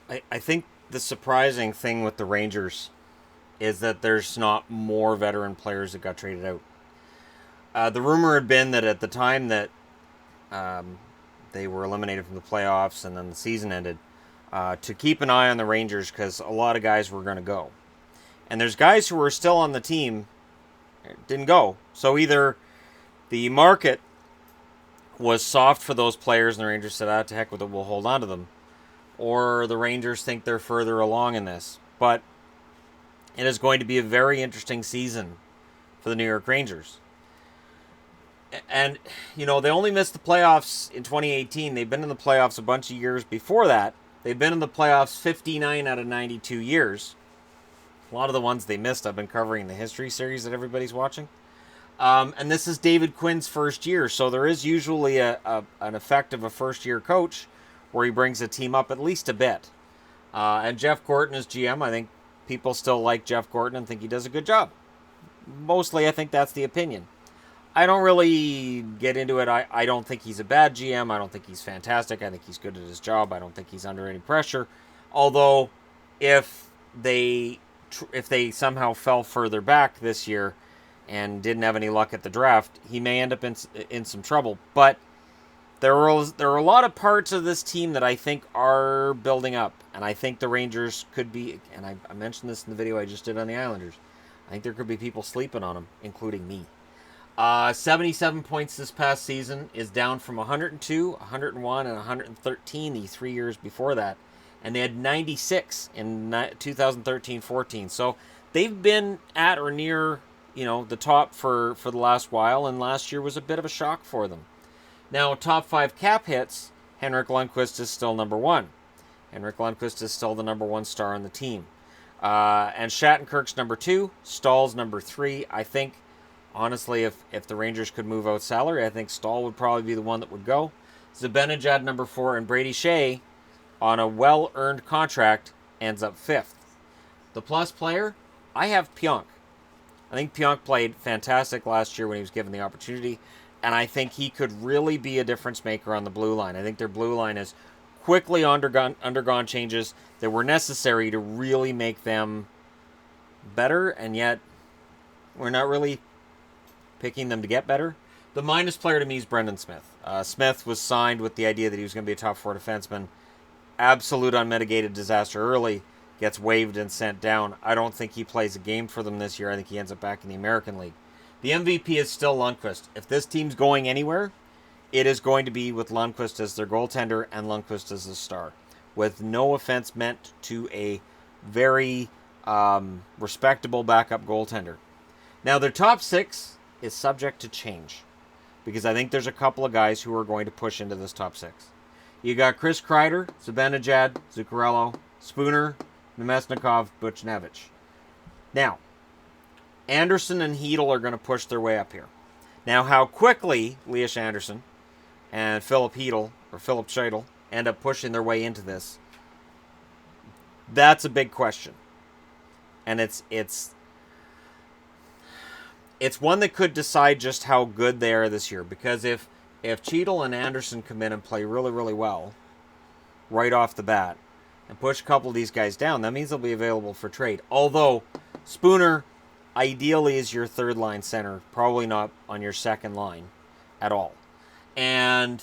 I think the surprising thing with the Rangers is that there's not more veteran players that got traded out. The rumor had been that at the time that um, they were eliminated from the playoffs and then the season ended, to keep an eye on the Rangers because a lot of guys were going to go. And there's guys who were still on the team didn't go. So either the market was soft for those players and the Rangers said, to heck with it, we'll hold on to them. Or the Rangers think they're further along in this. But it is going to be a very interesting season for the New York Rangers. And, they only missed the playoffs in 2018. They've been in the playoffs a bunch of years before that. They've been in the playoffs 59 out of 92 years. A lot of the ones they missed, I've been covering the history series that everybody's watching. And this is David Quinn's first year, so there is usually an effect of a first-year coach where he brings a team up at least a bit. And Jeff Gorton is GM. I think people still like Jeff Gorton and think he does a good job. Mostly, I think that's the opinion. I don't really get into it. I don't think he's a bad GM. I don't think he's fantastic. I think he's good at his job. I don't think he's under any pressure. Although, if they somehow fell further back this year and didn't have any luck at the draft, he may end up in some trouble. But there are a lot of parts of this team that I think are building up, and I think the Rangers could be. And I mentioned this in the video I just did on the Islanders. I think there could be people sleeping on them, including me. 77 points this past season is down from 102, 101, and 113 the 3 years before that. And they had 96 in 2013-14. So they've been at or near, the top for the last while, and last year was a bit of a shock for them. Now, top 5 cap hits, Henrik Lundqvist is still number 1. Henrik Lundqvist is still the number 1 star on the team. And Shattenkirk's number 2, Stahl's number 3. I think, honestly, if the Rangers could move out salary, I think Stahl would probably be the one that would go. Zibanejad number 4, and Brady Shea, on a well-earned contract, ends up 5th. The plus player, I have Pionk. I think Pionk played fantastic last year when he was given the opportunity, and I think he could really be a difference maker on the blue line. I think their blue line has quickly undergone changes that were necessary to really make them better, and yet we're not really picking them to get better. The minus player to me is Brendan Smith. Smith was signed with the idea that he was going to be a top 4 defenseman. Absolute unmitigated disaster early, gets waived and sent down. I don't think he plays a game for them this year. I think he ends up back in the American League. The MVP is still Lundqvist. If this team's going anywhere, it is going to be with Lundqvist as their goaltender and Lundqvist as the star. With no offense meant to a very respectable backup goaltender. Now, their top 6 is subject to change, because I think there's a couple of guys who are going to push into this top 6. You got Chris Kreider, Zibanejad, Zuccarello, Spooner, Nemesnikov, Buchnevich. Now, Anderson and Hedel are going to push their way up here. Now, how quickly Elias Anderson and Philip Scheidel end up pushing their way into this, that's a big question. And it's one that could decide just how good they are this year. Because if Cheadle and Anderson come in and play really, really well right off the bat and push a couple of these guys down, that means they'll be available for trade. Although Spooner ideally is your third line center, probably not on your second line at all. And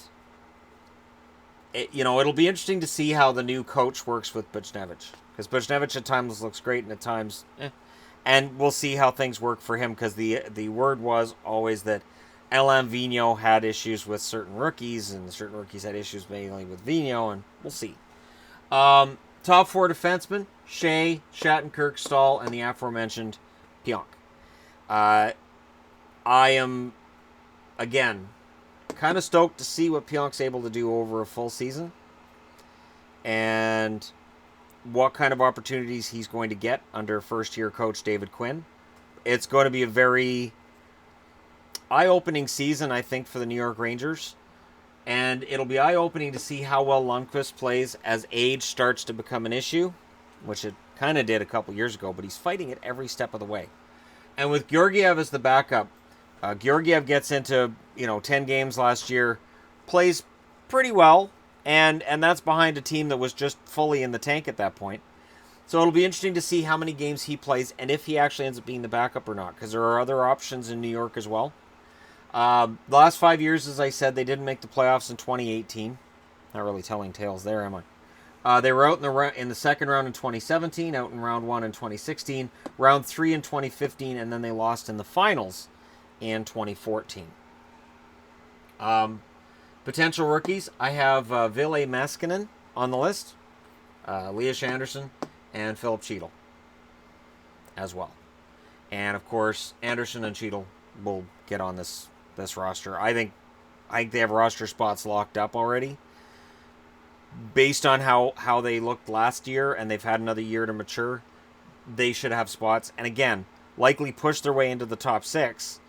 it'll be interesting to see how the new coach works with Buchnevich, because Buchnevich at times looks great and at times and we'll see how things work for him, because the word was always that Alain Vigneault had issues with certain rookies, and certain rookies had issues mainly with Vigneault, and we'll see. Top 4 defensemen, Shea, Shattenkirk, Stahl, and the aforementioned Pionk. I am, again, kind of stoked to see what Pionk's able to do over a full season, and what kind of opportunities he's going to get under first-year coach David Quinn. It's going to be a very eye-opening season, I think, for the New York Rangers. And it'll be eye-opening to see how well Lundqvist plays as age starts to become an issue, which it kind of did a couple years ago, but he's fighting it every step of the way. And with Georgiev as the backup, Georgiev gets into 10 games last year, plays pretty well, And that's behind a team that was just fully in the tank at that point. So it'll be interesting to see how many games he plays and if he actually ends up being the backup or not, because there are other options in New York as well. The last 5 years, as I said, they didn't make the playoffs in 2018. Not really telling tales there, am I? They were out in the second round in 2017, out in round 1 in 2016, round 3 in 2015, and then they lost in the finals in 2014. Potential rookies, I have Ville Maskinen on the list, Elias Anderson, and Philip Cheadle as well. And of course, Anderson and Cheadle will get on this roster. I think they have roster spots locked up already. Based on how they looked last year, and they've had another year to mature, they should have spots. And again, likely push their way into the top 6,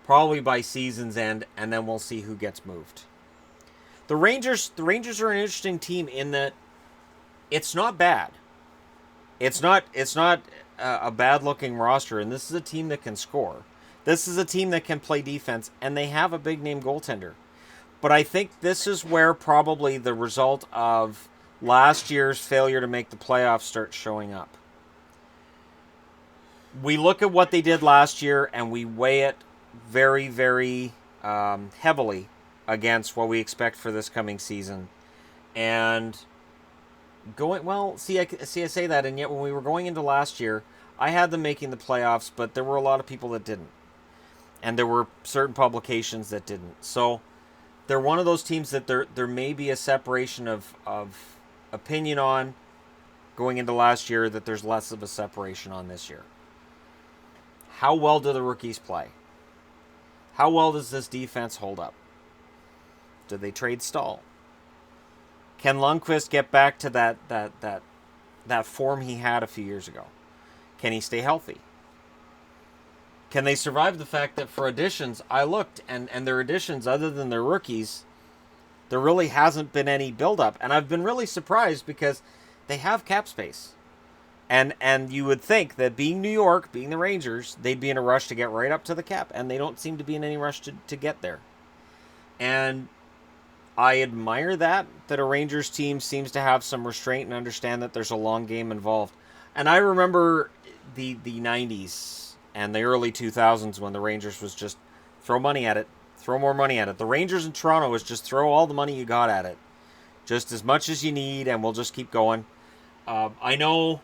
probably by season's end, and then we'll see who gets moved. The Rangers are an interesting team in that it's not bad. It's not a bad-looking roster, and this is a team that can score. This is a team that can play defense, and they have a big-name goaltender. But I think this is where probably the result of last year's failure to make the playoffs starts showing up. We look at what they did last year, and we weigh it very, very heavily against what we expect for this coming season. And I say that, and yet when we were going into last year, I had them making the playoffs, but there were a lot of people that didn't. And there were certain publications that didn't. So they're one of those teams that there may be a separation of opinion on going into last year that there's less of a separation on this year. How well do the rookies play? How well does this defense hold up? Do they trade Stahl? Can Lundqvist get back to that form he had a few years ago? Can he stay healthy? Can they survive the fact that for additions, I looked, and their additions, other than their rookies, there really hasn't been any buildup. And I've been really surprised because they have cap space. And you would think that being New York, being the Rangers, they'd be in a rush to get right up to the cap. And they don't seem to be in any rush to get there. And I admire that a Rangers team seems to have some restraint and understand that there's a long game involved. And I remember the 90s and the early 2000s when the Rangers was just throw money at it, throw more money at it. The Rangers in Toronto was just throw all the money you got at it. Just as much as you need, and we'll just keep going. I know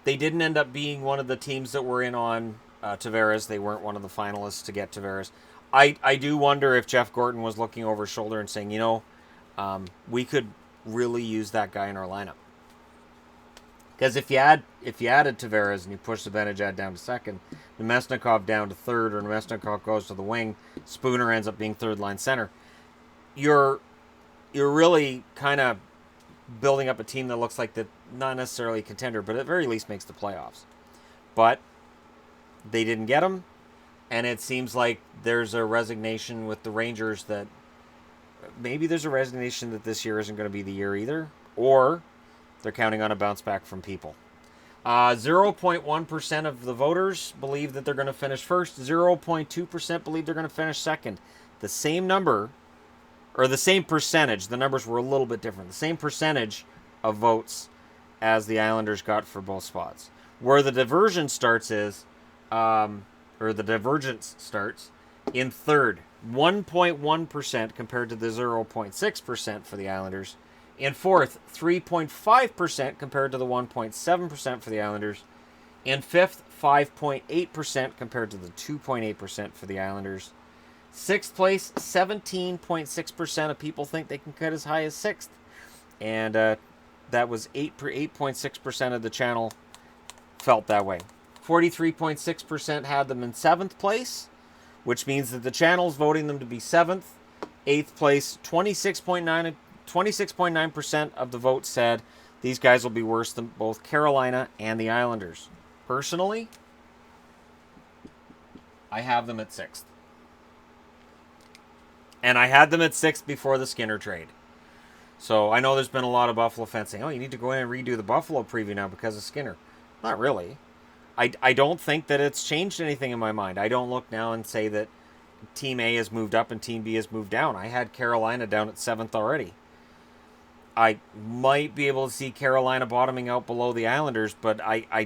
they didn't end up being one of the teams that were in on Tavares. They weren't one of the finalists to get Tavares. I do wonder if Jeff Gorton was looking over his shoulder and saying, we could really use that guy in our lineup. Because if you added Tavares and you push Zibanejad down to second, Nemesnikov down to third, or Nemesnikov goes to the wing, Spooner ends up being third line center. You're really kind of building up a team that looks like not necessarily a contender, but at the very least makes the playoffs. But they didn't get him, and it seems like there's a resignation with the Rangers that maybe there's a resignation that this year isn't going to be the year either, or they're counting on a bounce back from people. 0.1% of the voters believe that they're going to finish first. 0.2% believe they're going to finish second. The same number, or the same percentage, the numbers were a little bit different. The same percentage of votes as the Islanders got for both spots. Where the divergence starts in third. 1.1% compared to the 0.6% for the Islanders. In fourth, 3.5% compared to the 1.7% for the Islanders. In fifth, 5.8% compared to the 2.8% for the Islanders. Sixth place, 17.6% of people think they can cut as high as sixth. And that was 8.6% of the channel felt that way. 43.6% had them in seventh place, which means that the channel's voting them to be seventh. Eighth place, 26.9% of the vote said these guys will be worse than both Carolina and the Islanders. Personally, I have them at sixth. And I had them at sixth before the Skinner trade. So I know there's been a lot of Buffalo fans saying, you need to go in and redo the Buffalo preview now because of Skinner. Not really. I don't think that it's changed anything in my mind. I don't look now and say that Team A has moved up and Team B has moved down. I had Carolina down at seventh already. I might be able to see Carolina bottoming out below the Islanders, but I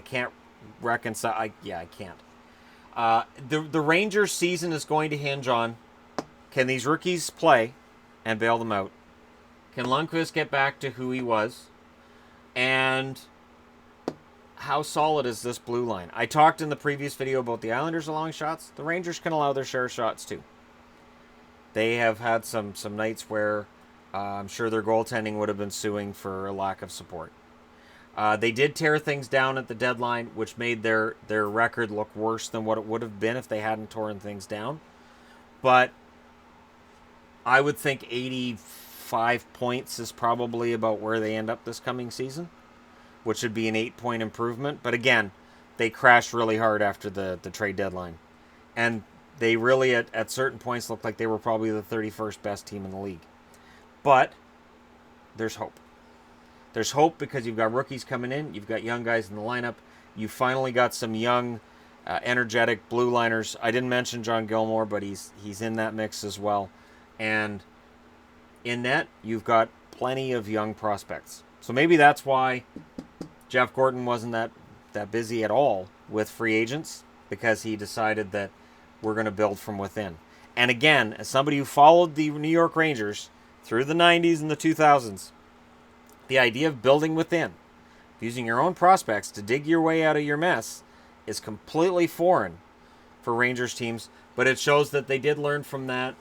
can't reconcile. I can't. The Rangers' season is going to hinge on, can these rookies play and bail them out? Can Lundqvist get back to who he was? And how solid is this blue line? I talked in the previous video about the Islanders allowing shots. The Rangers can allow their share of shots too. They have had some nights where I'm sure their goaltending would have been suing for a lack of support. They did tear things down at the deadline, which made their record look worse than what it would have been if they hadn't torn things down. But I would think 85 points is probably about where they end up this coming season, which would be an 8-point improvement. But again, they crashed really hard after the trade deadline. And they really, at certain points, looked like they were probably the 31st best team in the league. But there's hope. There's hope because you've got rookies coming in. You've got young guys in the lineup. You finally got some young, energetic blue liners. I didn't mention John Gilmore, but he's in that mix as well. And in net, you've got plenty of young prospects. So maybe that's why Jeff Gorton wasn't that busy at all with free agents, because he decided that we're going to build from within. And again, as somebody who followed the New York Rangers through the 90s and the 2000s, the idea of building within, using your own prospects to dig your way out of your mess, is completely foreign for Rangers teams. But it shows that they did learn from that,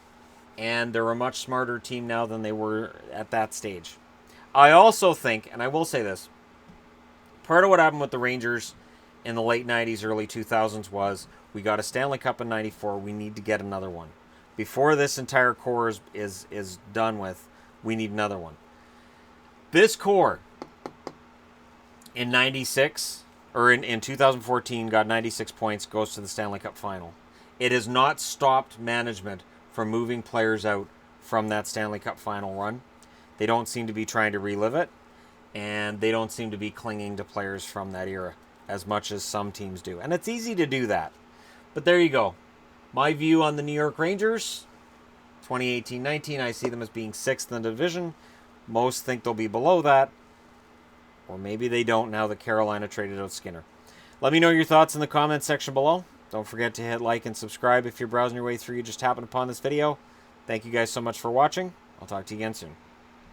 and they're a much smarter team now than they were at that stage. I also think, and I will say this, part of what happened with the Rangers in the late 90s, early 2000s was we got a Stanley Cup in 94. We need to get another one. Before this entire core is done with, we need another one. This core in 96, or in 2014, got 96 points, goes to the Stanley Cup final. It has not stopped management from moving players out from that Stanley Cup final run. They don't seem to be trying to relive it, and they don't seem to be clinging to players from that era as much as some teams do. And it's easy to do that. But there you go. My view on the New York Rangers, 2018-19, I see them as being 6th in the division. Most think they'll be below that, or maybe they don't now that Carolina traded out Skinner. Let me know your thoughts in the comments section below. Don't forget to hit like and subscribe if you're browsing your way through. You just happened upon this video. Thank you guys so much for watching. I'll talk to you again soon.